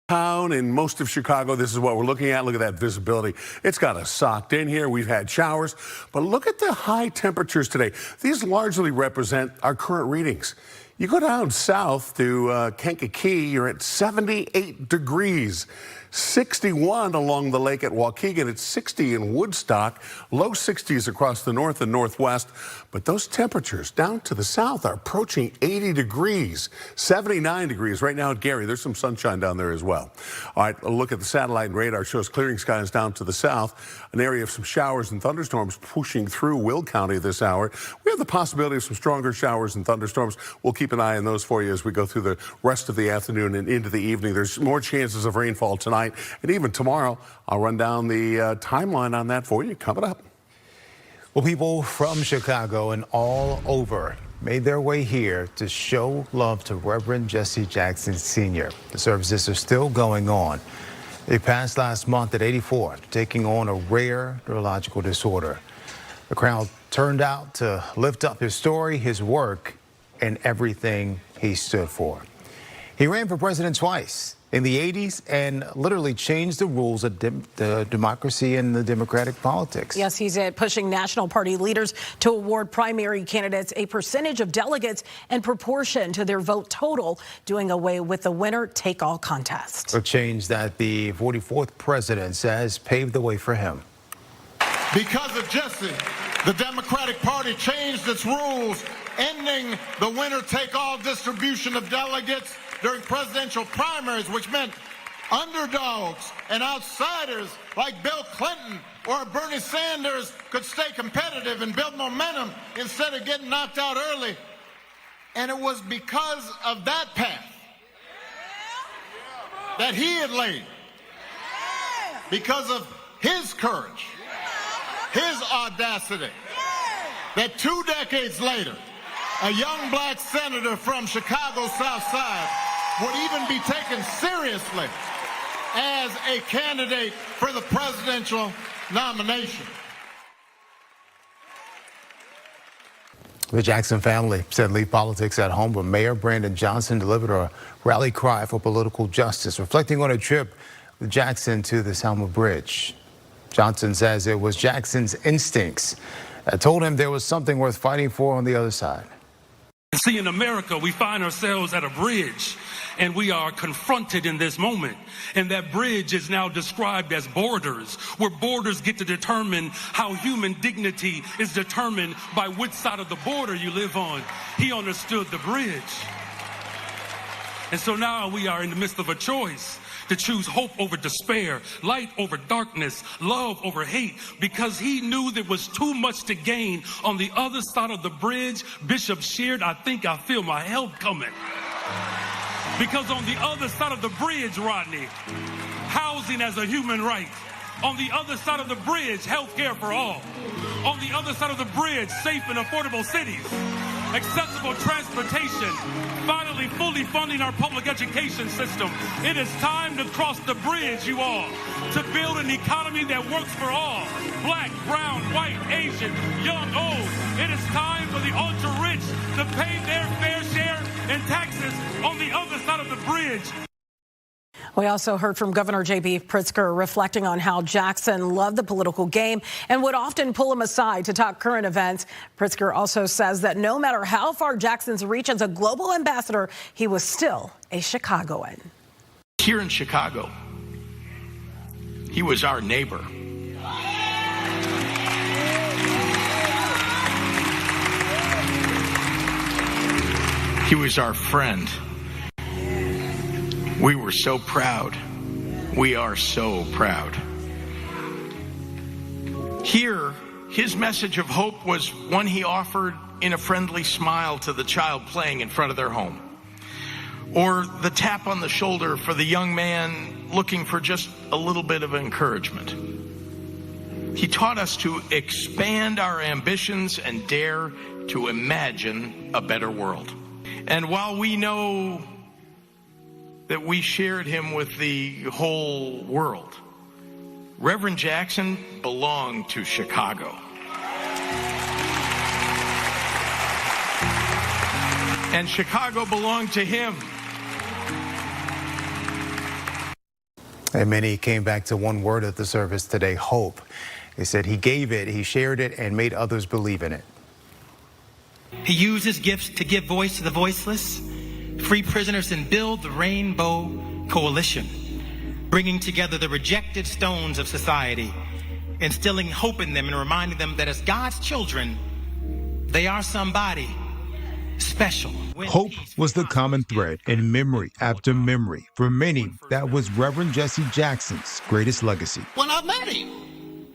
Town in most of Chicago, this is what we're looking at. Look at that visibility. It's got us socked in here. We've had showers, but look at the high temperatures today. These largely represent our current readings. You go down south to Kankakee, you're at 78 degrees. 61 along the lake at Waukegan. It's 60 in Woodstock. Low 60s across the north and northwest. But those temperatures down to the south are approaching 80 degrees. 79 degrees right now at Gary. There's some sunshine down there as well. All right, a look at the satellite radar shows clearing skies down to the south. An area of some showers and thunderstorms pushing through Will County this hour. We have the possibility of some stronger showers and thunderstorms. We'll keep an eye on those for you as we go through the rest of the afternoon and into the evening. There's more chances of rainfall tonight and even tomorrow. I'll run down the timeline on that for you coming up. Well, people from Chicago and all over made their way here to show love to Reverend Jesse Jackson Sr. The services are still going on. He passed last month at 84, taking on a rare neurological disorder. The crowd turned out to lift up his story, his work, and everything he stood for. He ran for president twice in the 80s and literally changed the rules of the democracy and the democratic politics. Yes, he's pushing national party leaders to award primary candidates a percentage of delegates in proportion to their vote total, doing away with the winner-take-all contest. A change that the 44th president says paved the way for him. Because of Jesse, the Democratic Party changed its rules, ending the winner-take-all distribution of delegates during presidential primaries, which meant underdogs and outsiders like Bill Clinton or Bernie Sanders could stay competitive and build momentum instead of getting knocked out early. And it was because of that path that he had laid, because of his courage, his audacity, that 2 decades later, a young black senator from Chicago's South Side would even be taken seriously as a candidate for the presidential nomination. The Jackson family said leave politics at home, but Mayor Brandon Johnson delivered a rally cry for political justice, reflecting on a trip with Jackson to the Selma Bridge. Johnson says it was Jackson's instincts that told him there was something worth fighting for on the other side. See, in America, we find ourselves at a bridge, and we are confronted in this moment. And that bridge is now described as borders, where borders get to determine how human dignity is determined by which side of the border you live on. He understood the bridge. And so now we are in the midst of a choice to choose hope over despair, light over darkness, love over hate, because he knew there was too much to gain on the other side of the bridge. Bishop shared, I think I feel my help coming. Because on the other side of the bridge, Rodney, housing as a human right. On the other side of the bridge, health care for all. On the other side of the bridge, safe and affordable cities. Accessible transportation, finally fully funding our public education system. It is time to cross the bridge, you all, to build an economy that works for all. Black, brown, white, Asian, young, old. It is time for the ultra-rich to pay their fair share in taxes on the other side of the bridge. We also heard from Governor J.B. Pritzker reflecting on how Jackson loved the political game and would often pull him aside to talk current events. Pritzker also says that no matter how far Jackson's reach as a global ambassador, he was still a Chicagoan. Here in Chicago, he was our neighbor. He was our friend. We were so proud. We are so proud. Here, his message of hope was one he offered in a friendly smile to the child playing in front of their home, or the tap on the shoulder for the young man looking for just a little bit of encouragement. He taught us to expand our ambitions and dare to imagine a better world. And while we know that we shared him with the whole world, Reverend Jackson belonged to Chicago. And Chicago belonged to him. And many came back to one word at the service today, hope. They said he gave it, he shared it, and made others believe in it. He used his gifts to give voice to the voiceless, free prisoners, and build the Rainbow Coalition, bringing together the rejected stones of society, instilling hope in them and reminding them that as God's children, they are somebody special. Hope was the common thread in memory after memory. For many, that was Reverend Jesse Jackson's greatest legacy. When I met him,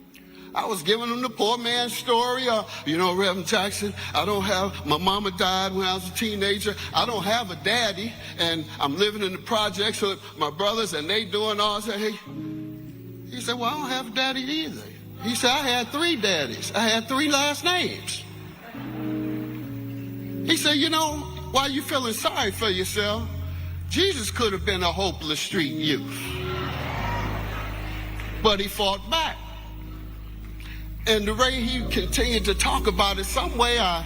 I was giving him the poor man's story. Reverend Jackson, my mama died when I was a teenager. I don't have a daddy, and I'm living in the projects with my brothers, and they doing all that. He said, well, I don't have a daddy either. He said, I had 3 daddies. I had 3 last names. He said, why you feeling sorry for yourself? Jesus could have been a hopeless street youth. But he fought back. And the way he continued to talk about it, some way I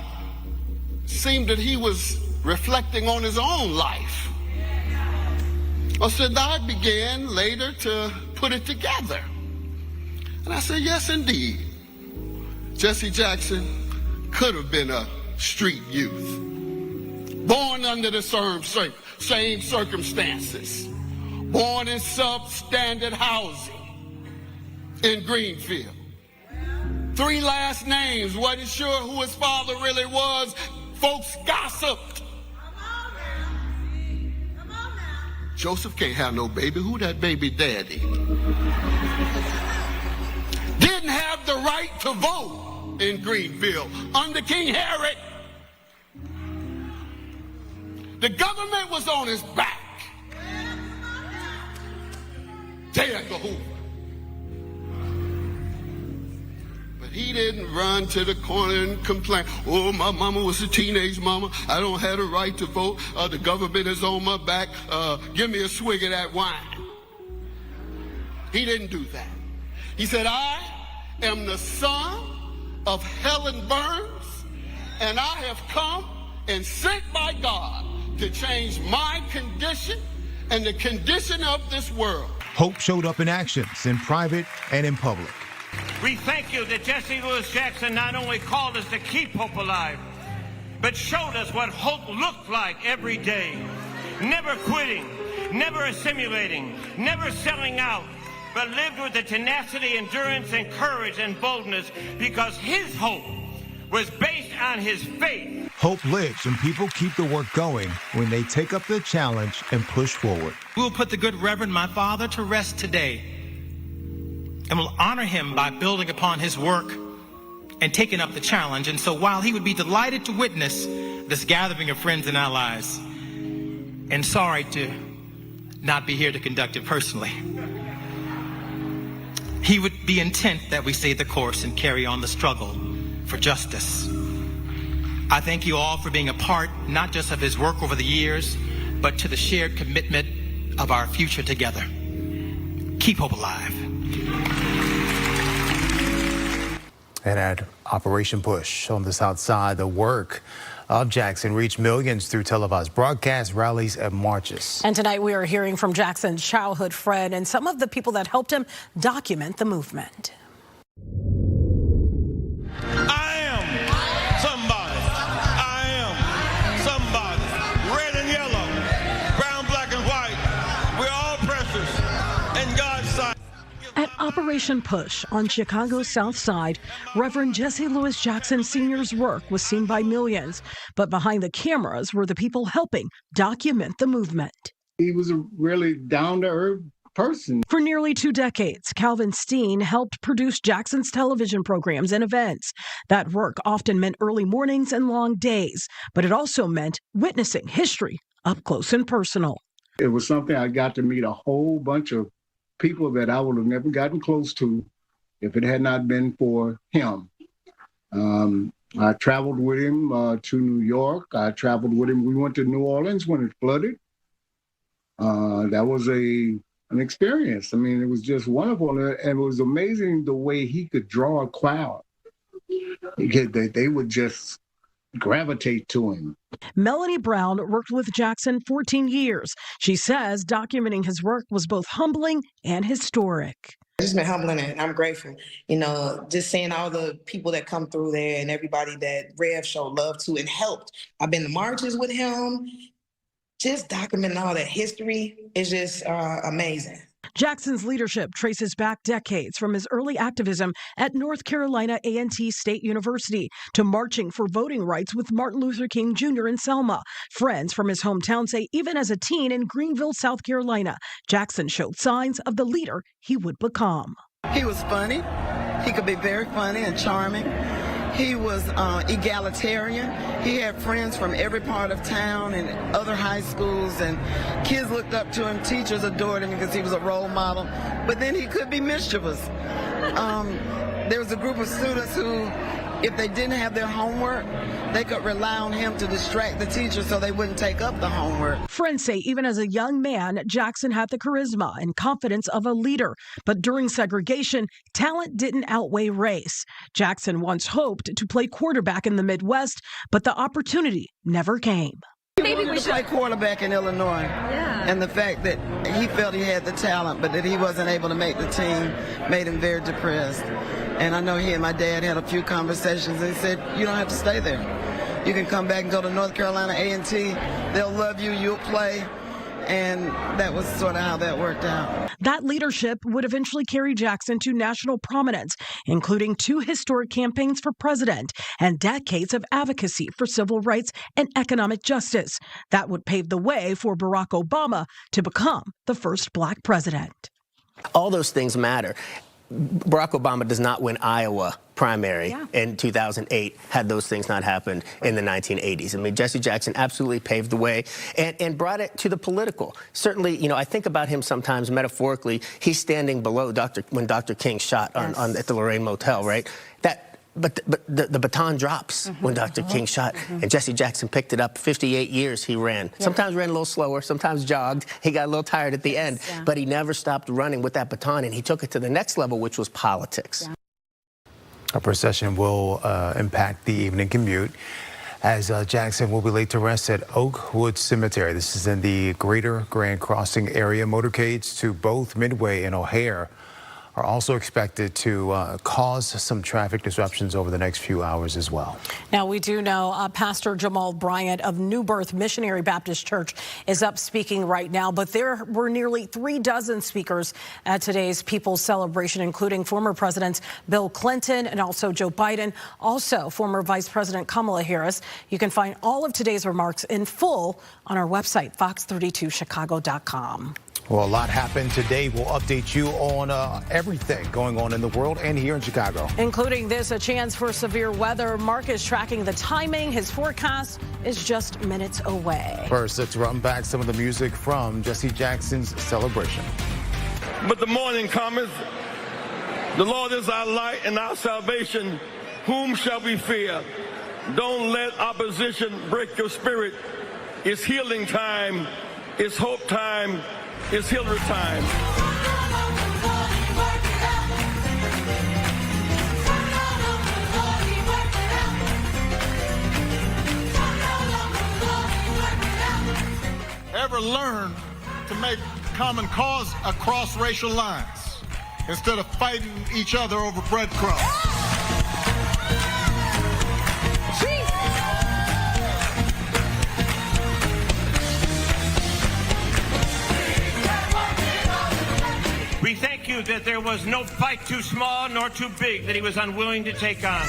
seemed that he was reflecting on his own life. So I began later to put it together. And I said, yes, indeed. Jesse Jackson could have been a street youth, born under the same circumstances, born in substandard housing in Greenfield. 3 last names, wasn't sure who his father really was. Folks gossiped. Come on now. Joseph can't have no baby. Who that baby daddy? Didn't have the right to vote in Greenfield under King Herod. The government was on his back. J. Edgar Hoover. But he didn't run to the corner and complain. Oh, my mama was a teenage mama. I don't have the right to vote. The government is on my back. Give me a swig of that wine. He didn't do that. He said, I am the son of Helen Burns, and I have come and sent by God to change my condition and the condition of this world. Hope showed up in actions, in private and in public. We thank you that Jesse Louis Jackson not only called us to keep hope alive, but showed us what hope looked like every day. Never quitting, never assimilating, never selling out, but lived with the tenacity, endurance, and courage and boldness because his hope was based on his faith. Hope lives and people keep the work going when they take up the challenge and push forward. We will put the good Reverend, my father, to rest today, and will honor him by building upon his work and taking up the challenge. And so while he would be delighted to witness this gathering of friends and allies, and sorry to not be here to conduct it personally, he would be intent that we stay the course and carry on the struggle for justice. I thank you all for being a part, not just of his work over the years, but to the shared commitment of our future together. Keep hope alive. And at Operation Push on the South Side, the work of Jackson reached millions through televised broadcasts, rallies, and marches. And tonight we are hearing from Jackson's childhood friend and some of the people that helped him document the movement. I am somebody. I am somebody. Red and yellow, brown, black, and white. We're all precious in God's sight. At Operation Push on Chicago's South Side, Reverend Jesse Louis Jackson Sr.'s work was seen by millions. But behind the cameras were the people helping document the movement. He was a really down-to-earth person. For nearly 2 decades, Calvin Steen helped produce Jackson's television programs and events. That work often meant early mornings and long days, but it also meant witnessing history up close and personal. It was something I got to meet a whole bunch of people that I would have never gotten close to if it had not been for him. I traveled with him to New York. I traveled with him. We went to New Orleans when it flooded. That was an experience. I mean, it was just wonderful. And it was amazing the way he could draw a crowd. They would just, gravitate to him. Melanie Brown worked with Jackson 14 years. She says documenting his work was both humbling and historic. It's been humbling and I'm grateful. You know, just seeing all the people that come through there and everybody that Rev showed love to and helped. I've been to marches with him. Just documenting all that history is just amazing. Jackson's leadership traces back decades from his early activism at North Carolina A&T State University to marching for voting rights with Martin Luther King Jr. in Selma. Friends from his hometown say even as a teen in Greenville, South Carolina, Jackson showed signs of the leader he would become. He was funny. He could be very funny and charming. He was egalitarian. He had friends from every part of town and other high schools, and kids looked up to him. Teachers adored him because he was a role model. But then he could be mischievous. There was a group of students who, if they didn't have their homework, they could rely on him to distract the teacher so they wouldn't take up the homework. Friends say even as a young man, Jackson had the charisma and confidence of a leader. But during segregation, talent didn't outweigh race. Jackson once hoped to play quarterback in the Midwest, but the opportunity never came. Maybe we should play quarterback in Illinois. Yeah. And the fact that he felt he had the talent, but that he wasn't able to make the team made him very depressed. And I know he and my dad had a few conversations, and he said, you don't have to stay there. You can come back and go to North Carolina A&T. They'll love you. You'll play. And that was sort of how that worked out. That leadership would eventually carry Jackson to national prominence, including 2 historic campaigns for president and decades of advocacy for civil rights and economic justice. That would pave the way for Barack Obama to become the first Black president. All those things matter. Barack Obama does not win Iowa primary in 2008 had those things not happened in the 1980s. I mean, Jesse Jackson absolutely paved the way and brought it to the political. Certainly, you know, I think about him sometimes metaphorically. He's standing below when Dr. King shot at the Lorraine Motel, right? But the baton drops when Dr. King shot, and Jesse Jackson picked it up. 58 years he ran. Sometimes ran a little slower, sometimes jogged. He got a little tired at the end, but he never stopped running with that baton, and he took it to the next level, which was politics. A procession will impact the evening commute as Jackson will be laid to rest at Oakwood Cemetery. This is in the Greater Grand Crossing area. Motorcades to both Midway and O'Hare are also expected to cause some traffic disruptions over the next few hours as well. Now, we do know Pastor Jamal Bryant of New Birth Missionary Baptist Church is up speaking right now, but there were nearly 36 speakers at today's People's Celebration, including former Presidents Bill Clinton and also Joe Biden, also former Vice President Kamala Harris. You can find all of today's remarks in full on our website, fox32chicago.com. Well, a lot happened today. We'll update you on everything going on in the world and here in Chicago. Including this, a chance for severe weather. Mark is tracking the timing. His forecast is just minutes away. First, let's run back some of the music from Jesse Jackson's celebration. But the morning cometh. The Lord is our light and our salvation. Whom shall we fear? Don't let opposition break your spirit. It's healing time. It's hope time. It's Hillary time. Ever learn to make common cause across racial lines instead of fighting each other over breadcrumbs? We thank you that there was no fight too small nor too big that he was unwilling to take on.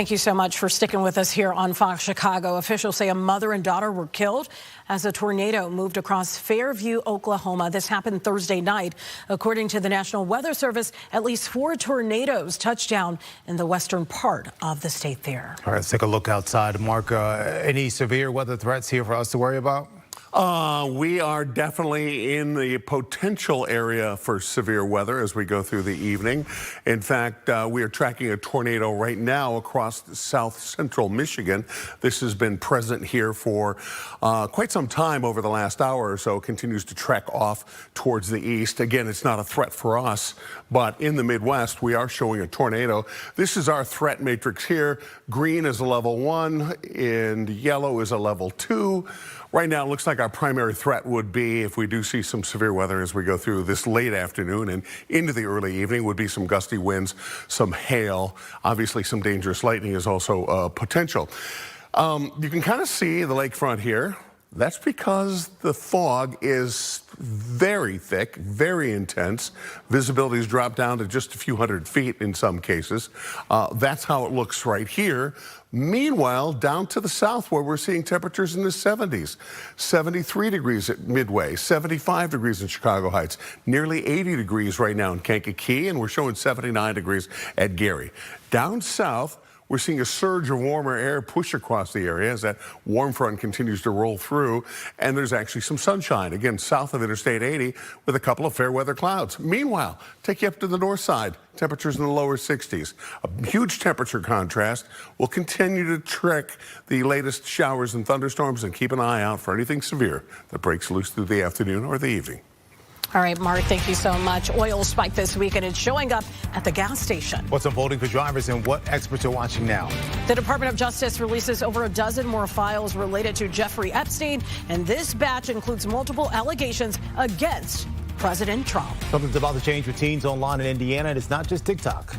Thank you so much for sticking with us here on Fox Chicago. Officials say a mother and daughter were killed as a tornado moved across Fairview, Oklahoma. This happened Thursday night. According to the National Weather Service, at least 4 tornadoes touched down in the western part of the state there. All right, let's take a look outside. Mark, any severe weather threats here for us to worry about? We are definitely in the potential area for severe weather as we go through the evening. In fact, we are tracking a tornado right now across south central Michigan. This has been present here for quite some time over the last hour or so. It continues to trek off towards the east. Again, it's not a threat for us, but in the Midwest, we are showing a tornado. This is our threat matrix here. Green is a level 1 and yellow is a level 2. Right now, it looks like our primary threat would be, if we do see some severe weather as we go through this late afternoon and into the early evening, would be some gusty winds, some hail. Obviously, some dangerous lightning is also potential. You can kind of see the lakefront here. That's because the fog is very thick, very intense. Visibility has dropped down to just a few hundred feet in some cases. That's how it looks right here. Meanwhile, down to the south where we're seeing temperatures in the 70s, 73 degrees at Midway, 75 degrees in Chicago Heights, nearly 80 degrees right now in Kankakee, and we're showing 79 degrees at Gary. Down south, we're seeing a surge of warmer air push across the area as that warm front continues to roll through, and there's actually some sunshine, again, south of Interstate 80 with a couple of fair weather clouds. Meanwhile, take you up to the north side, temperatures in the lower 60s. A huge temperature contrast. We'll continue to track the latest showers and thunderstorms and keep an eye out for anything severe that breaks loose through the afternoon or the evening. All right, Mark, thank you so much. Oil spike this week, and it's showing up at the gas station. What's unfolding for drivers and what experts are watching now? The Department of Justice releases over a dozen more files related to Jeffrey Epstein, and this batch includes multiple allegations against President Trump. Something's about to change for teens online in Indiana, and it's not just TikTok.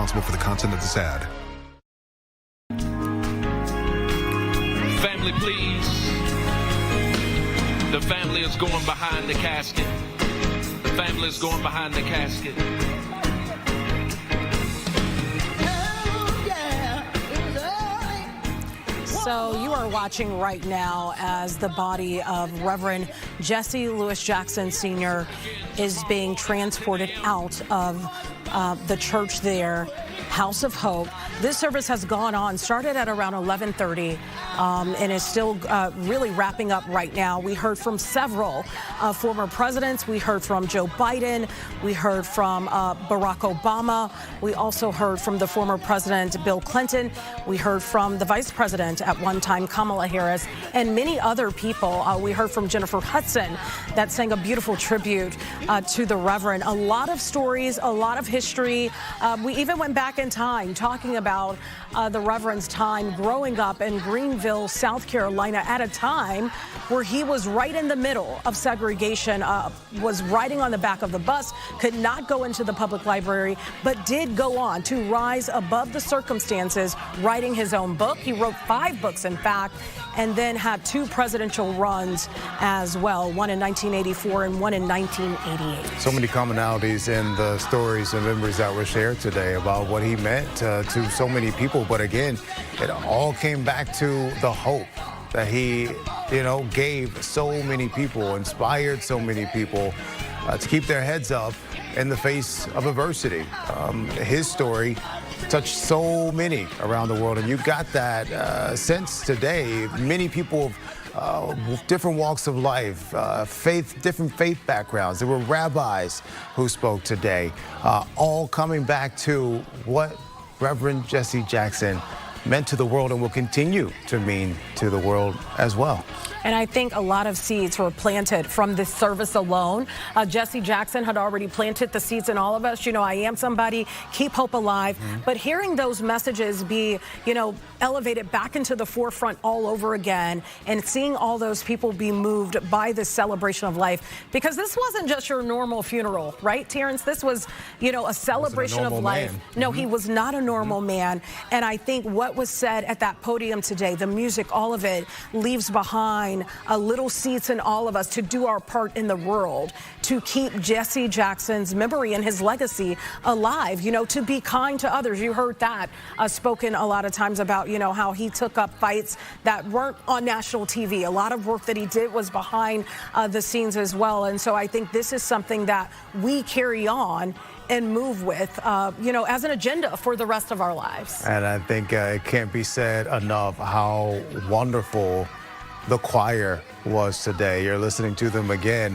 responsible for the content of this ad. Family, please. The family is going behind the casket. The family is going behind the casket. So you are watching right now as the body of Reverend Jesse Louis Jackson Sr. is being transported out of the church there, House of Hope. This service has gone on, started at around 11:30, and is still really wrapping up right now. We heard from several former presidents. We heard from Joe Biden. We heard from Barack Obama. We also heard from the former president, Bill Clinton. We heard from the vice president at one time, Kamala Harris, and many other people. We heard from Jennifer Hudson that sang a beautiful tribute to the Reverend. A lot of stories, a lot of history. We even went back in time talking about the Reverend's time growing up in Greenville, South Carolina, at a time where he was right in the middle of segregation, was riding on the back of the bus, could not go into the public library, but did go on to rise above the circumstances, writing his own book. He wrote 5 books, in fact, and then had 2 presidential runs as well, one in 1984 and one in 1988. So many commonalities in the stories and memories that were shared today about what he meant to so many people. But again, it all came back to the hope that he, gave so many people, inspired so many people to keep their heads up in the face of adversity. His story touched so many around the world, and you got that sense today. Many people with different walks of life, different faith backgrounds. There were rabbis who spoke today, all coming back to what Reverend Jesse Jackson meant to the world and will continue to mean to the world as well. And I think a lot of seeds were planted from this service alone. Jesse Jackson had already planted the seeds in all of us. I am somebody, keep hope alive. But hearing those messages be, elevated back into the forefront all over again, and seeing all those people be moved by this celebration of life, because this wasn't just your normal funeral, right, Terrence? This was, a celebration of life. Man. No, he was not a normal man. And I think what was said at that podium today, the music, all of it, leaves behind a little seeds in all of us to do our part in the world, to keep Jesse Jackson's memory and his legacy alive, to be kind to others. You heard that spoken a lot of times about, how he took up fights that weren't on national TV. A lot of work that he did was behind the scenes as well. And so I think this is something that we carry on and move with, as an agenda for the rest of our lives. And I think it can't be said enough how wonderful the choir was today. You're listening to them again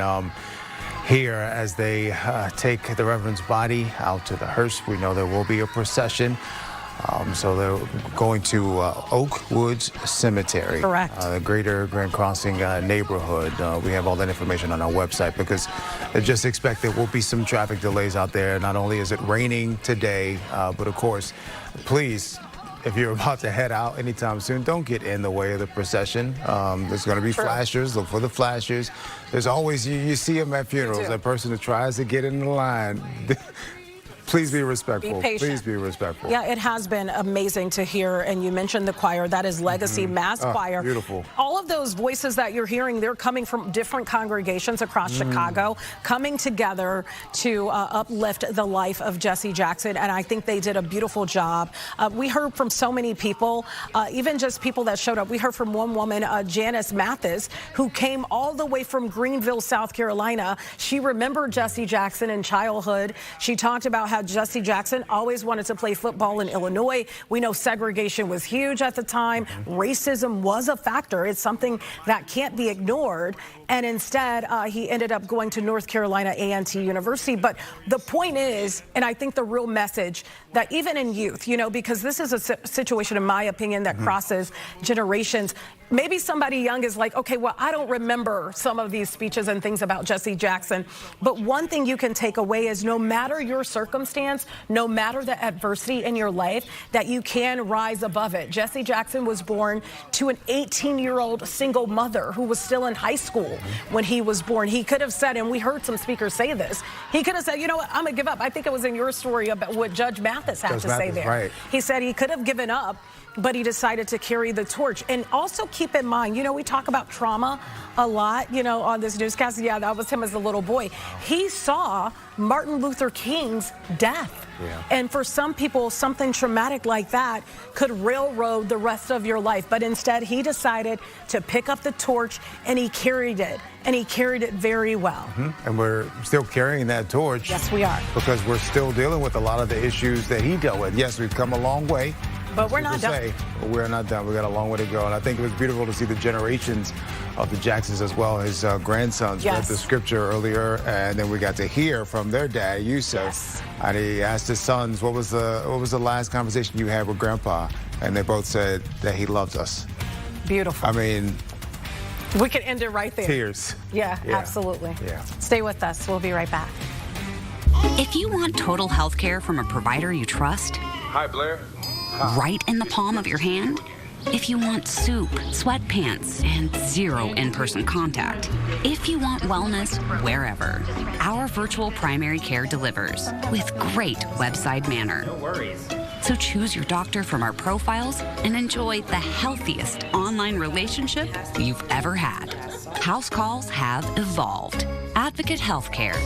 here as they take the Reverend's body out to the hearse. We know there will be a procession. So they're going to Oak Woods Cemetery. Correct. The greater Grand Crossing neighborhood. We have all that information on our website, because just expect there will be some traffic delays out there. Not only is it raining today, but of course, please, if you're about to head out anytime soon, don't get in the way of the procession. There's going to be flashers. Look for the flashers. There's always, you see them at funerals, that person that tries to get in the line. Please be respectful. Be patient. Please be respectful. Yeah, it has been amazing to hear. And you mentioned the choir. That is Legacy Mass Choir. Beautiful. All of those voices that you're hearing, they're coming from different congregations across Chicago, coming together to uplift the life of Jesse Jackson. And I think they did a beautiful job. We heard from so many people, even just people that showed up. We heard from one woman, Janice Mathis, who came all the way from Greenville, South Carolina. She remembered Jesse Jackson in childhood. She talked about how Jesse Jackson always wanted to play football in Illinois. We know segregation was huge at the time. Racism was a factor. It's something that can't be ignored. And instead, he ended up going to North Carolina A&T University. But the point is, and I think the real message, that even in youth, because this is a situation, in my opinion, that crosses generations. Maybe somebody young is like, okay, well, I don't remember some of these speeches and things about Jesse Jackson. But one thing you can take away is no matter your circumstance, circumstance, no matter the adversity in your life, that you can rise above it. Jesse Jackson was born to an 18-year-old single mother who was still in high school when he was born. He could have said, and we heard some speakers say this, he could have said, you know what, I'm going to give up. I think it was in your story about what Judge Mathis had to say there. Right. He said he could have given up, but he decided to carry the torch. And also keep in mind, you know, we talk about trauma a lot, you know, on this newscast. Yeah, that was him as a little boy. He saw Martin Luther King's death. Yeah. And for some people, something traumatic like that could railroad the rest of your life. But instead, he decided to pick up the torch, and he carried it. And he carried it very well. And we're still carrying that torch. Yes, we are. Because we're still dealing with a lot of the issues that he dealt with. Yes, we've come a long way. But we're not done. But we're not done. We got a long way to go. And I think it was beautiful to see the generations of the Jacksons as well. His grandsons read the scripture earlier, and then we got to hear from their dad, Yusuf. Yes. And he asked his sons, what was the last conversation you had with Grandpa? And they both said that he loves us. Beautiful. I mean, we could end it right there. Tears. Yeah, absolutely. Yeah. Stay with us. We'll be right back. If you want total health care from a provider you trust, Hi, Blair. right in the palm of your hand, if you want soup, sweatpants, and zero in-person contact, if you want wellness wherever, our virtual primary care delivers with great website manner. No worries. So choose your doctor from our profiles and enjoy the healthiest online relationship you've ever had. House calls have evolved. Advocate Healthcare.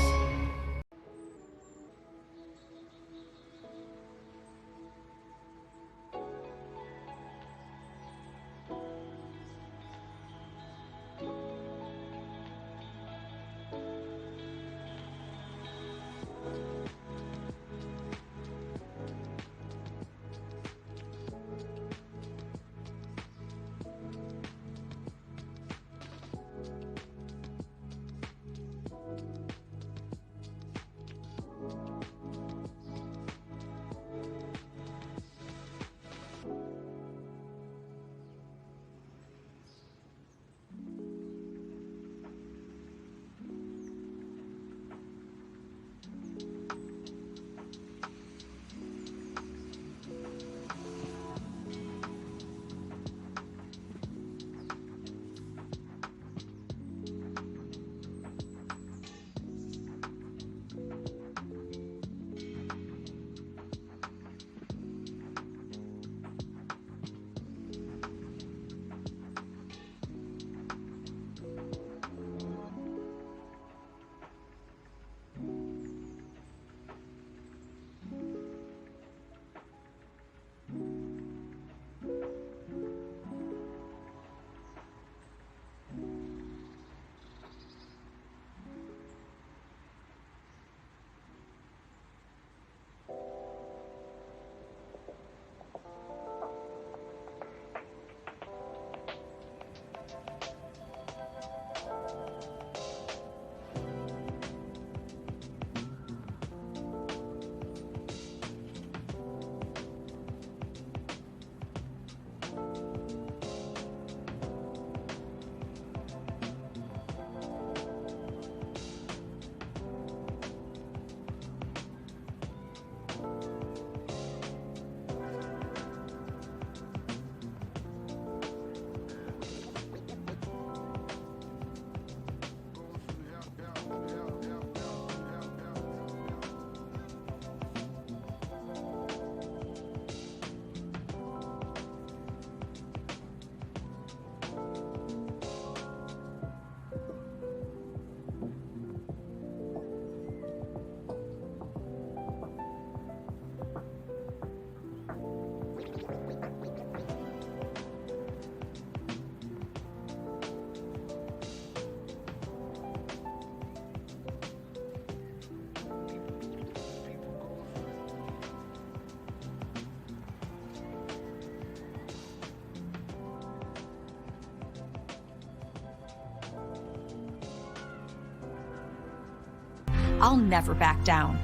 I'll never back down.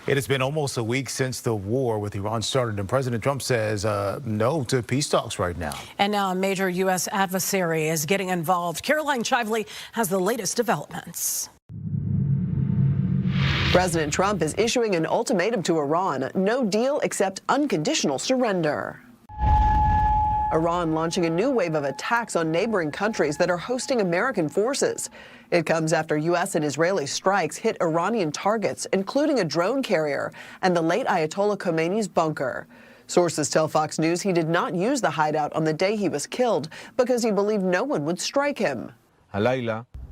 It has been almost a week since the war with Iran started, and President Trump says no to peace talks right now. And now a major U.S. adversary is getting involved. Caroline Chively has the latest developments. President Trump is issuing an ultimatum to Iran, no deal except unconditional surrender. Iran launching a new wave of attacks on neighboring countries that are hosting American forces. It comes after U.S. and Israeli strikes hit Iranian targets, including a drone carrier and the late Ayatollah Khomeini's bunker. Sources tell Fox News he did not use the hideout on the day he was killed because he believed no one would strike him.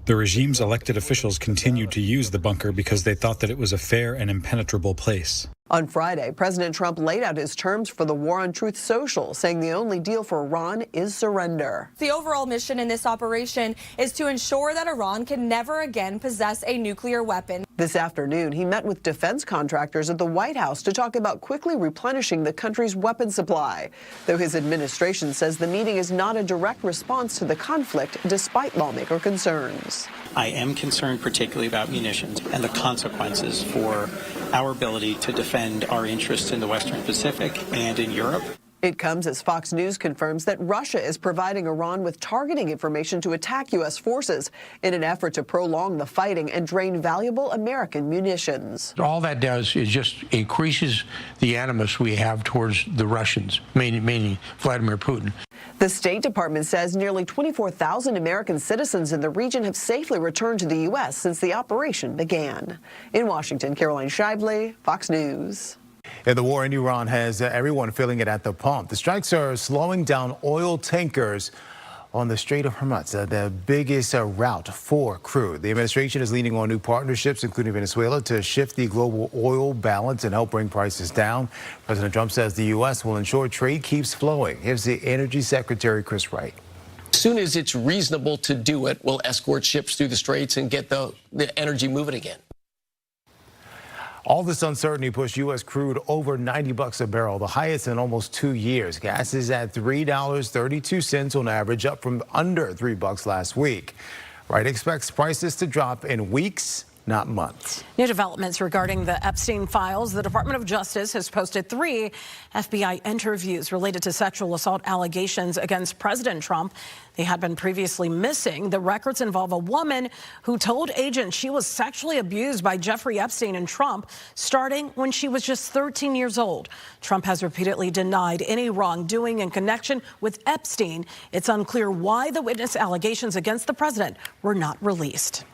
The regime's elected officials continued to use the bunker because they thought that it was a fair and impenetrable place. On Friday, President Trump laid out his terms for the war on Truth Social, saying the only deal for Iran is surrender. The overall mission in this operation is to ensure that Iran can never again possess a nuclear weapon. This afternoon, he met with defense contractors at the White House to talk about quickly replenishing the country's weapon supply, though his administration says the meeting is not a direct response to the conflict, despite lawmaker concerns. I am concerned particularly about munitions and the consequences for our ability to defend our interests in the Western Pacific and in Europe. It comes as Fox News confirms that Russia is providing Iran with targeting information to attack U.S. forces in an effort to prolong the fighting and drain valuable American munitions. All that does is just increases the animus we have towards the Russians, meaning Vladimir Putin. The State Department says nearly 24,000 American citizens in the region have safely returned to the U.S. since the operation began. In Washington, Caroline Shively, Fox News. And the war in Iran has everyone feeling it at the pump. The strikes are slowing down oil tankers on the Strait of Hormuz, the biggest route for crude. The administration is leaning on new partnerships, including Venezuela, to shift the global oil balance and help bring prices down. President Trump says the U.S. will ensure trade keeps flowing. Here's the Energy Secretary, Chris Wright. As soon as it's reasonable to do it, we'll escort ships through the straits and get the energy moving again. All this uncertainty pushed U.S. crude over $90 a barrel, the highest in almost 2 years. Gas is at $3.32 on average, up from under $3 last week. Wright expects prices to drop in weeks, not months. New developments regarding the Epstein files. The Department of Justice has posted 3 FBI interviews related to sexual assault allegations against President Trump. They had been previously missing. The records involve a woman who told agents she was sexually abused by Jeffrey Epstein and Trump starting when she was just 13 years old. Trump has repeatedly denied any wrongdoing in connection with Epstein. It's unclear why the witness allegations against the president were not released.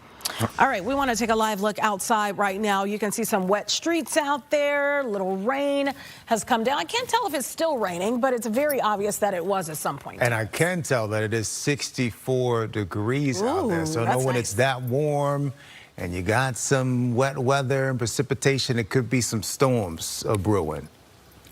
All right, we want to take a live look outside right now. You can see some wet streets out there. Little rain has come down. I can't tell if it's still raining, but it's very obvious that it was at some point. And I can tell that it is 64 degrees out there. So know when it's that warm and you got some wet weather and precipitation, it could be some storms brewing.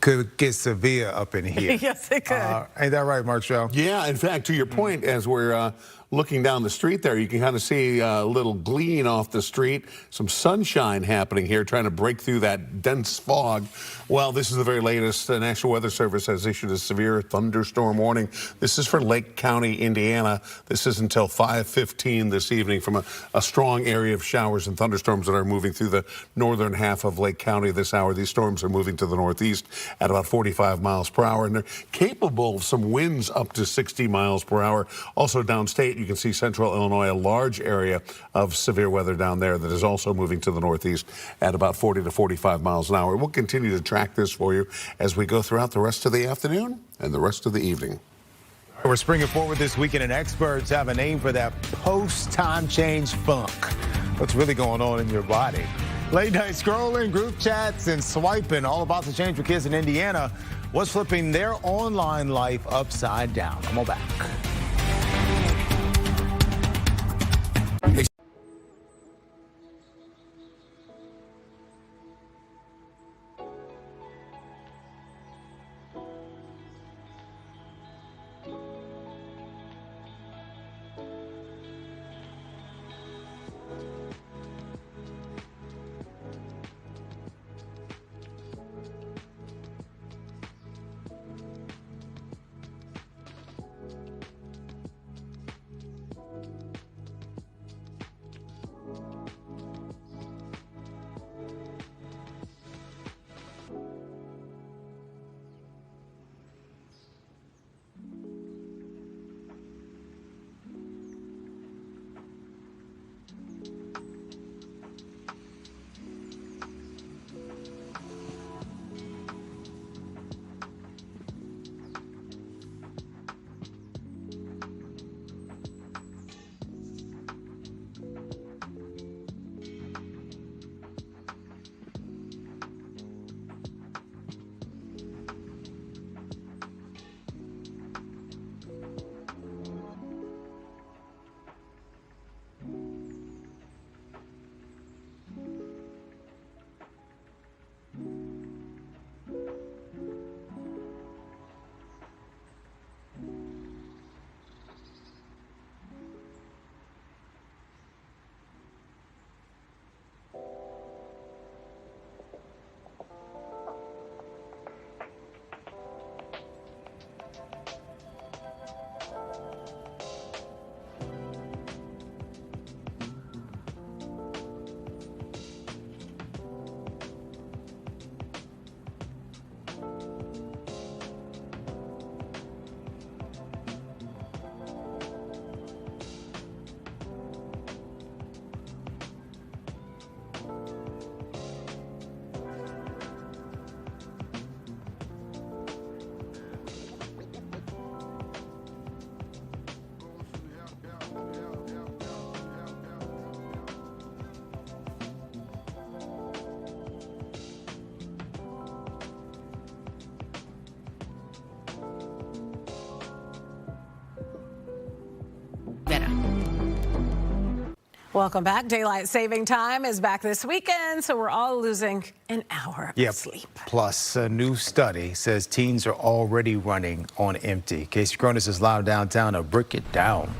Could get severe up in here. Yes, it could. Ain't that right, Marshall? Yeah, in fact, to your point, as we're looking down the street there, you can kind of see a little gleam off the street, some sunshine happening here, trying to break through that dense fog. Well, this is the very latest. The National Weather Service has issued a severe thunderstorm warning. This is for Lake County, Indiana. This is until 5:15 this evening from a strong area of showers and thunderstorms that are moving through the northern half of Lake County this hour. These storms are moving to the northeast at about 45 miles per hour, and they're capable of some winds up to 60 miles per hour. Also downstate, you can see central Illinois, a large area of severe weather down there that is also moving to the northeast at about 40 to 45 miles an hour. We'll continue to track this for you as we go throughout the rest of the afternoon and the rest of the evening. We're springing forward this weekend, and experts have a name for that post-time change funk. What's really going on in your body? Late night scrolling, group chats, and swiping, all about to change for kids in Indiana. What's flipping their online life upside down? I'm all back. Welcome back. Daylight saving time is back this weekend, so we're all losing an hour of sleep. Plus, a new study says teens are already running on empty. Casey Cronus is live downtown to break it down.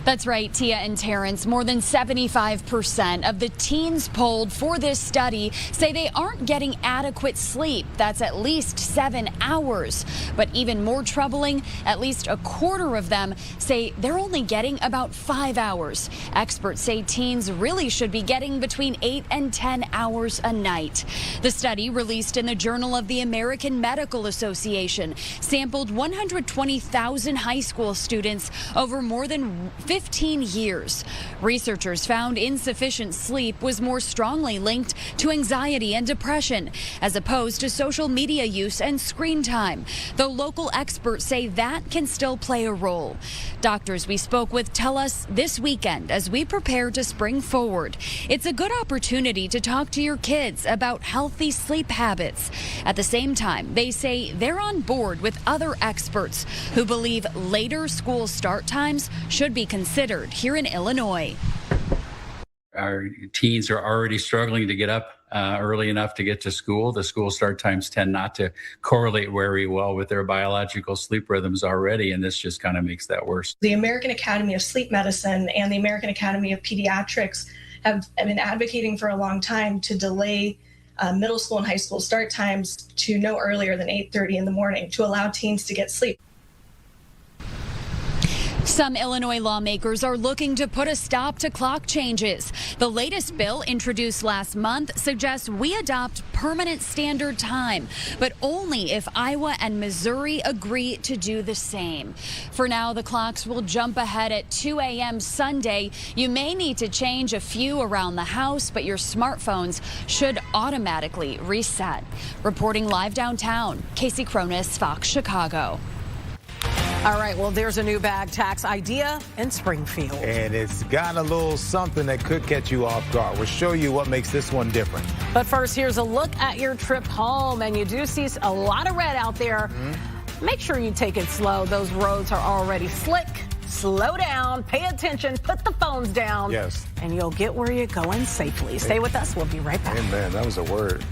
That's right, Tia and Terrence. More than 75% of the teens polled for this study say they aren't getting adequate sleep. That's at least 7 hours. But even more troubling, at least a quarter of them say they're only getting about 5 hours. Experts say teens really should be getting between 8 and 10 hours a night. The study, released in the Journal of the American Medical Association, sampled 120,000 high school students over more than 15 years. Researchers found insufficient sleep was more strongly linked to anxiety and depression, as opposed to social media use and screen time, though local experts say that can still play a role. Doctors we spoke with tell us this weekend, as we prepare to spring forward, it's a good opportunity to talk to your kids about healthy sleep habits. At the same time, they say they're on board with other experts who believe later school start times should be considered here in Illinois. Our teens are already struggling to get up early enough to get to school. The school start times tend not to correlate very well with their biological sleep rhythms already, and this just kind of makes that worse. The American Academy of Sleep Medicine and the American Academy of Pediatrics have been advocating for a long time to delay middle school and high school start times to no earlier than 8:30 in the morning to allow teens to get sleep. Some Illinois lawmakers are looking to put a stop to clock changes. The latest bill, introduced last month, suggests we adopt permanent standard time, but only if Iowa and Missouri agree to do the same. For now, the clocks will jump ahead at 2 a.m. Sunday. You may need to change a few around the house, but your smartphones should automatically reset. Reporting live downtown, Casey Cronus, Fox Chicago. All right, well, there's a new bag tax idea in Springfield. And it's got a little something that could catch you off guard. We'll show you what makes this one different. But first, here's a look at your trip home. And you do see a lot of red out there. Make sure you take it slow. Those roads are already slick. Slow down, pay attention, put the phones down. Yes. And you'll get where you're going safely. Stay with us. We'll be right back. Amen. That was a word.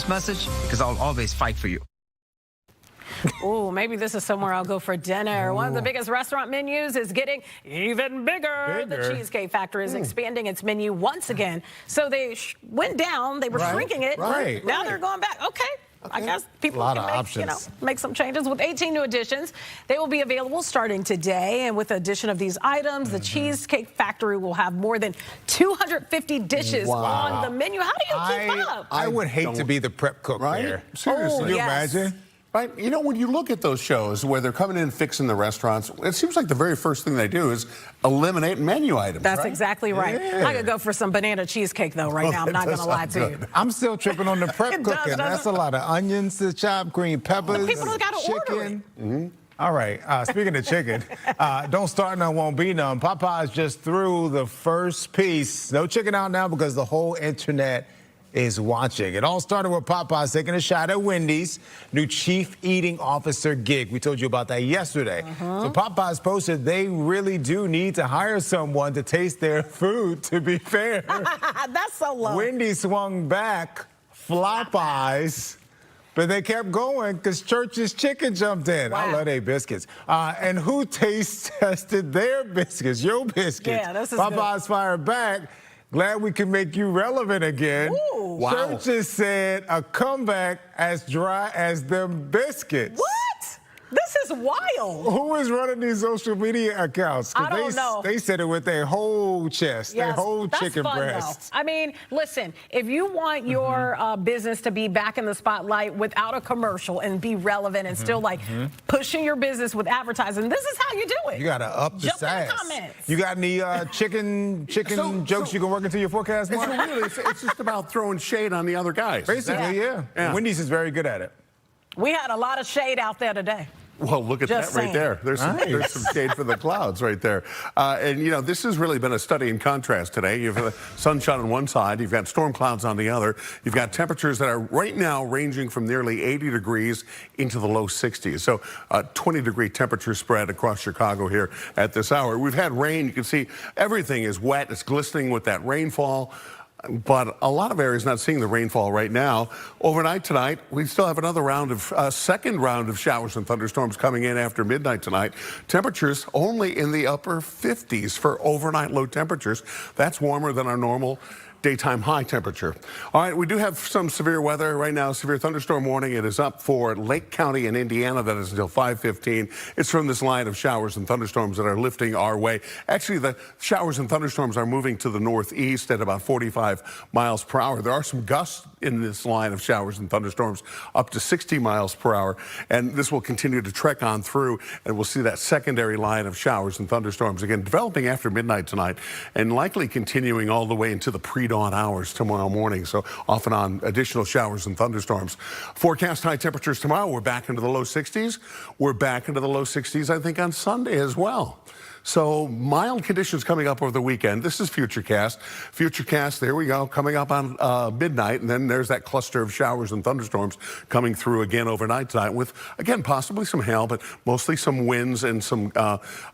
this message because I'll always fight for you. Oh, maybe this is somewhere I'll go for dinner. One of the biggest restaurant menus is getting even bigger. The Cheesecake Factory is expanding its menu once again. So they went down. They were shrinking it. Now they're going back. Okay. I guess people can make some changes. With 18 new additions, they will be available starting today. And with the addition of these items, the Cheesecake Factory will have more than 250 dishes on the menu. How do you keep up? I would hate to be the prep cook there. Seriously. Can you imagine? Right? You know, when you look at those shows where they're coming in and fixing the restaurants, it seems like the very first thing they do is eliminate menu items. That's exactly right. I could go for some banana cheesecake, though, right now. I'm not going to lie to you. I'm still tripping on the prep cooking. That's a lot of onions to chop, green peppers, people got to order it. All right, speaking of chicken, don't start none, won't be none. Popeyes just threw the first piece. No chicken out now because the whole internet is watching. It all started with Popeyes taking a shot at Wendy's new chief eating officer gig. We told you about that yesterday. So Popeyes posted they really do need to hire someone to taste their food, to be fair. That's so low. Wendy's swung back, flop eyes. But they kept going because Church's Chicken jumped in. I love their biscuits. And who taste tested their biscuits? Your biscuits. Yeah, this is Popeyes fired back. Glad we can make you relevant again. Ooh. Churches said a comeback as dry as them biscuits. What? This is wild. Who is running these social media accounts? I don't know. They said it with their whole chest, their whole chicken breast. I mean, listen, if you want your business to be back in the spotlight without a commercial and be relevant and still like pushing your business with advertising, this is how you do it. You got to up the Jump sass. in the comments. You got any chicken jokes you can work into your forecast, Mark? Really, it's just about throwing shade on the other guys. Basically, yeah. Wendy's is very good at it. We had a lot of shade out there today. Well, look at that right there. There's some shade for the clouds right there. And, you know, this has really been a study in contrast today. You've got sunshine on one side. You've got storm clouds on the other. You've got temperatures that are right now ranging from nearly 80 degrees into the low 60s. So 20-degree temperature spread across Chicago here at this hour. We've had rain. You can see everything is wet. It's glistening with that rainfall. But a lot of areas not seeing the rainfall right now. Overnight tonight, we still have another round of second round of showers and thunderstorms coming in after midnight tonight. Temperatures only in the upper 50s for overnight low temperatures. That's warmer than our normal daytime high temperature. All right, we do have some severe weather right now. Severe thunderstorm warning. It is up for Lake County in Indiana. That is until 5:15. It's from this line of showers and thunderstorms that are lifting our way. Actually, the showers and thunderstorms are moving to the northeast at about 45 miles per hour. There are some gusts in this line of showers and thunderstorms up to 60 miles per hour. And this will continue to trek on through, and we'll see that secondary line of showers and thunderstorms again developing after midnight tonight and likely continuing all the way into the pre-dawn hours tomorrow morning. So off and on additional showers and thunderstorms. Forecast high temperatures tomorrow. We're back into the low 60s. We're back into the low 60s, I think, on Sunday as well. So mild conditions coming up over the weekend. This is Futurecast. Futurecast, there we go, coming up on midnight. And then there's that cluster of showers and thunderstorms coming through again overnight tonight with, again, possibly some hail, but mostly some winds and some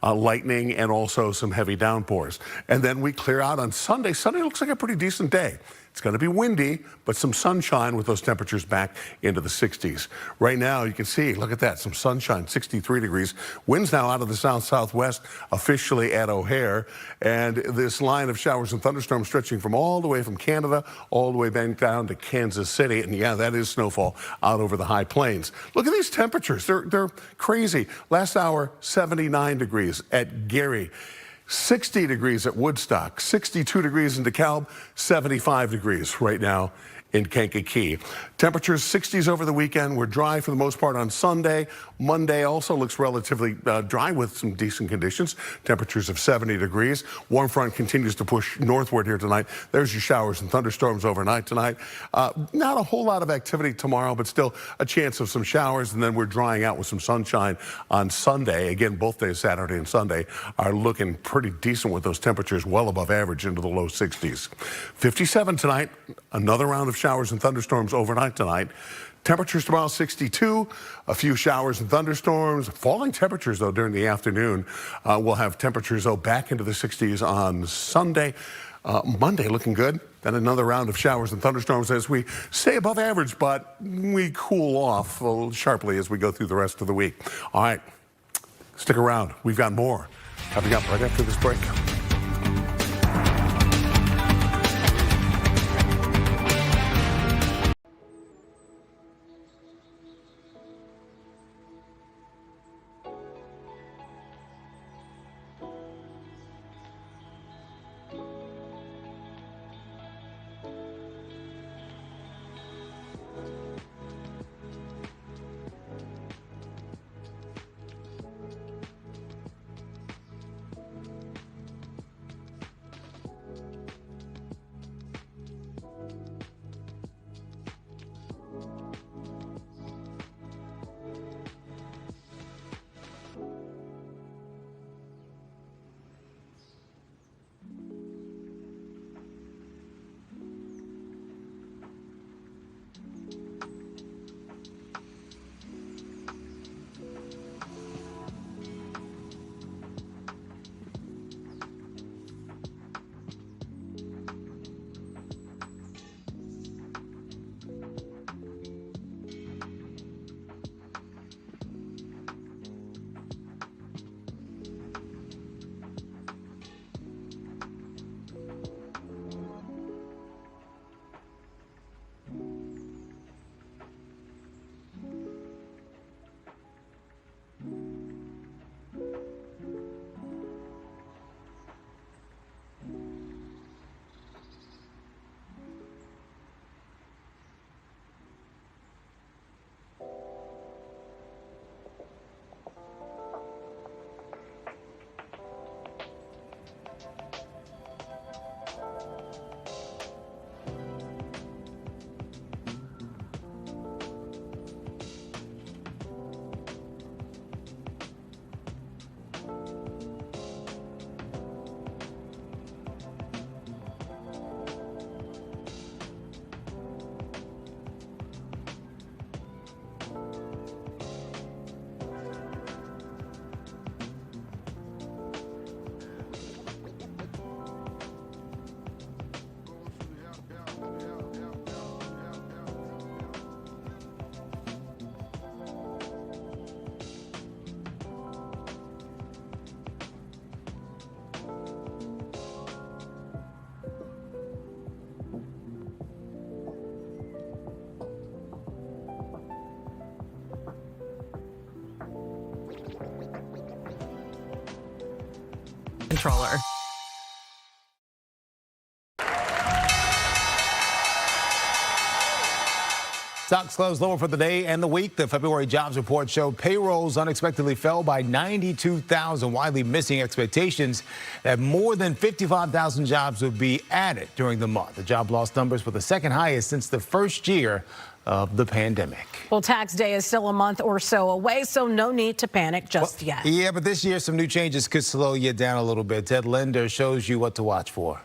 lightning and also some heavy downpours. And then we clear out on Sunday. Sunday looks like a pretty decent day. It's going to be windy, but some sunshine with those temperatures back into the 60s. Right now, you can see, look at that, some sunshine, 63 degrees. Winds now out of the south-southwest, officially at O'Hare. And this line of showers and thunderstorms stretching from all the way from Canada, all the way back down to Kansas City. And yeah, that is snowfall out over the high plains. Look at these temperatures. They're crazy. Last hour, 79 degrees at Gary. 60 degrees at Woodstock, 62 degrees in DeKalb, 75 degrees right now in Kankakee. Temperatures 60s over the weekend. We're dry for the most part on Sunday. Monday also looks relatively dry with some decent conditions. Temperatures of 70 degrees. Warm front continues to push northward here tonight. There's your showers and thunderstorms overnight tonight. Not a whole lot of activity tomorrow, but still a chance of some showers. And then we're drying out with some sunshine on Sunday. Again, both days, Saturday and Sunday, are looking pretty decent with those temperatures well above average into the low 60s. 57 tonight. Another round of showers and thunderstorms overnight tonight. Temperatures tomorrow 62, a few showers and thunderstorms. Falling temperatures, though, during the afternoon. We'll have temperatures, though, back into the 60s on Sunday. Monday looking good. Then another round of showers and thunderstorms as we stay above average, but we cool off a little sharply as we go through the rest of the week. All right, stick around. We've got more coming up right after this break. Controller. Stocks closed lower for the day and the week. The February jobs report showed payrolls unexpectedly fell by 92,000, widely missing expectations that more than 55,000 jobs would be added during the month. The job loss numbers were the second highest since the first year of the pandemic. Well, tax day is still a month or so away, so no need to panic just yet. Yeah, but this year some new changes could slow you down a little bit. Ted Linder shows you what to watch for.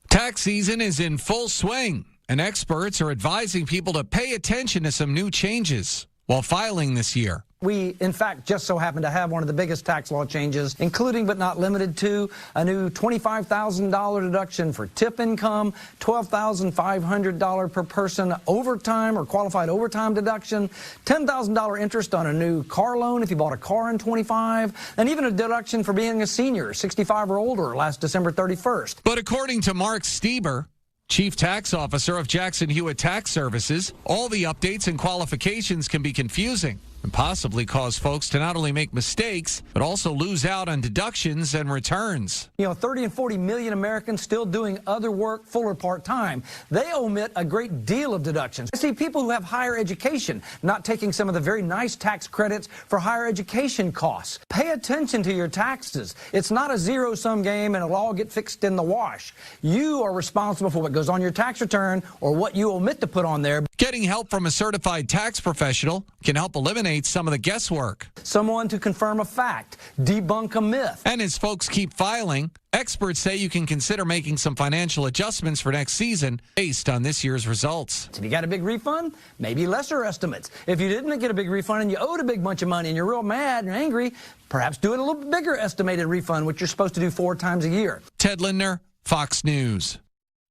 Tax season is in full swing, and experts are advising people to pay attention to some new changes while filing this year. We, in fact, just so happen to have one of the biggest tax law changes, including but not limited to a new $25,000 deduction for tip income, $12,500 per person overtime or qualified overtime deduction, $10,000 interest on a new car loan if you bought a car in 25, and even a deduction for being a senior, 65 or older, last December 31st. But according to Mark Stieber, Chief Tax Officer of Jackson Hewitt Tax Services, all the updates and qualifications can be confusing and possibly cause folks to not only make mistakes, but also lose out on deductions and returns. You know, 30 and 40 million Americans still doing other work full or part-time. They omit a great deal of deductions. I see people who have higher education not taking some of the very nice tax credits for higher education costs. Pay attention to your taxes. It's not a zero-sum game and it'll all get fixed in the wash. You are responsible for what goes on your tax return or what you omit to put on there. Getting help from a certified tax professional can help eliminate some of the guesswork. Someone to confirm a fact, debunk a myth. And as folks keep filing, experts say you can consider making some financial adjustments for next season based on this year's results. If you got a big refund, maybe lesser estimates. If you didn't get a big refund and you owed a big bunch of money and you're real mad and angry, perhaps do it a little bit bigger estimated refund, which you're supposed to do 4 times a year. Ted Lindner, Fox News.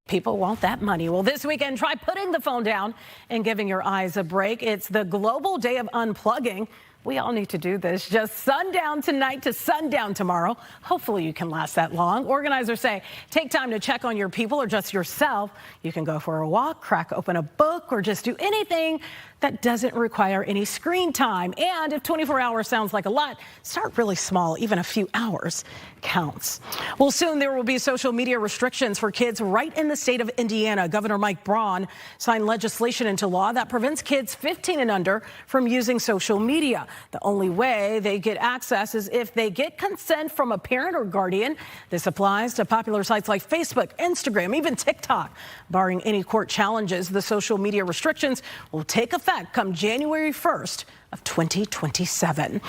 People want that money. Well, this weekend, try putting the phone down and giving your eyes a break. It's the global day of unplugging. We all need to do this. Just sundown tonight to sundown tomorrow. Hopefully you can last that long. Organizers say take time to check on your people or just yourself. You can go for a walk, crack open a book, or just do anything that doesn't require any screen time. And if 24 hours sounds like a lot, start really small. Even a few hours counts. Well, soon there will be social media restrictions for kids right in the state of Indiana. Governor Mike Braun signed legislation into law that prevents kids 15 and under from using social media. The only way they get access is if they get consent from a parent or guardian. This applies to popular sites like Facebook, Instagram, even TikTok. Barring any court challenges, the social media restrictions will take effect come January 1st of 2027.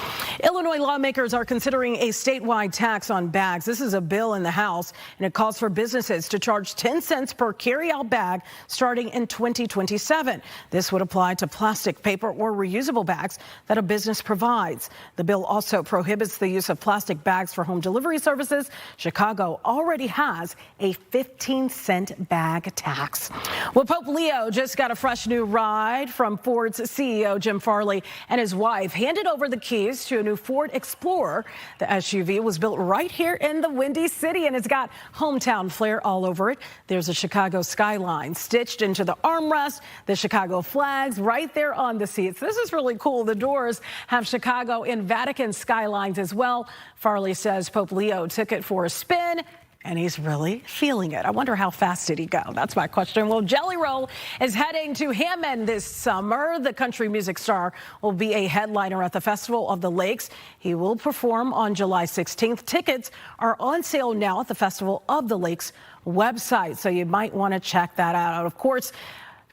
Illinois lawmakers are considering a statewide tax on bags. This is a bill in the House, and it calls for businesses to charge 10 cents per carry-out bag starting in 2027. This would apply to plastic, paper, or reusable bags that a business provides. The bill also prohibits the use of plastic bags for home delivery services. Chicago already has a 15-cent bag tax. Well, Pope Leo just got a fresh new ride from Ford's CEO Jim Farley and his wife handed over the keys to a new Ford Explorer. The SUV was built right here in the Windy City, and it's got hometown flair all over it. There's a Chicago skyline stitched into the armrest, the Chicago flags right there on the seats. This is really cool. The doors have Chicago and Vatican skylines as well. Farley says Pope Leo took it for a spin, and he's really feeling it. I wonder how fast did he go? That's my question. Well, Jelly Roll is heading to Hammond this summer. The country music star will be a headliner at the Festival of the Lakes. He will perform on July 16th. Tickets are on sale now at the Festival of the Lakes website, so you might want to check that out. Of course,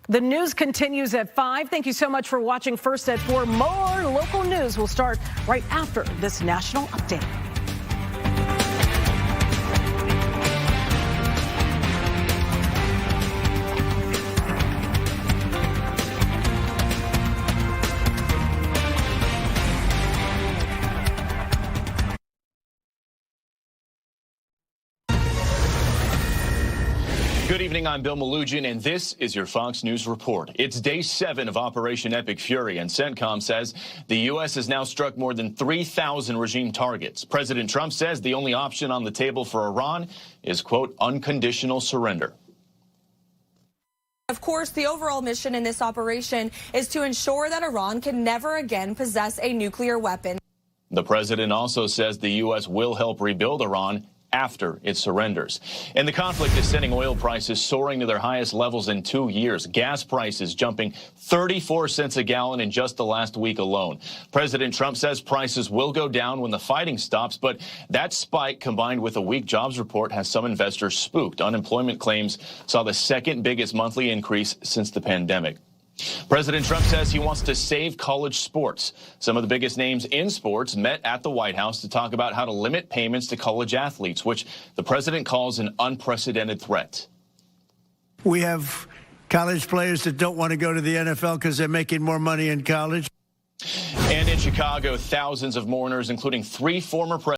the news continues at 5. Thank you so much for watching First at 4. More local news will start right after this national update. Good evening, I'm Bill Malugin, and this is your Fox News Report. It's day 7 of Operation Epic Fury, and CENTCOM says the U.S. has now struck more than 3,000 regime targets. President Trump says the only option on the table for Iran is, quote, unconditional surrender. Of course, the overall mission in this operation is to ensure that Iran can never again possess a nuclear weapon. The president also says the U.S. will help rebuild Iran after it surrenders. And the conflict is sending oil prices soaring to their highest levels in 2 years. Gas prices jumping 34 cents a gallon in just the last week alone. President Trump says prices will go down when the fighting stops, but that spike combined with a weak jobs report has some investors spooked. Unemployment claims saw the second biggest monthly increase since the pandemic. President Trump says he wants to save college sports. Some of the biggest names in sports met at the White House to talk about how to limit payments to college athletes, which the president calls an unprecedented threat. We have college players that don't want to go to the NFL because they're making more money in college. And in Chicago, thousands of mourners, including 3 former presidents,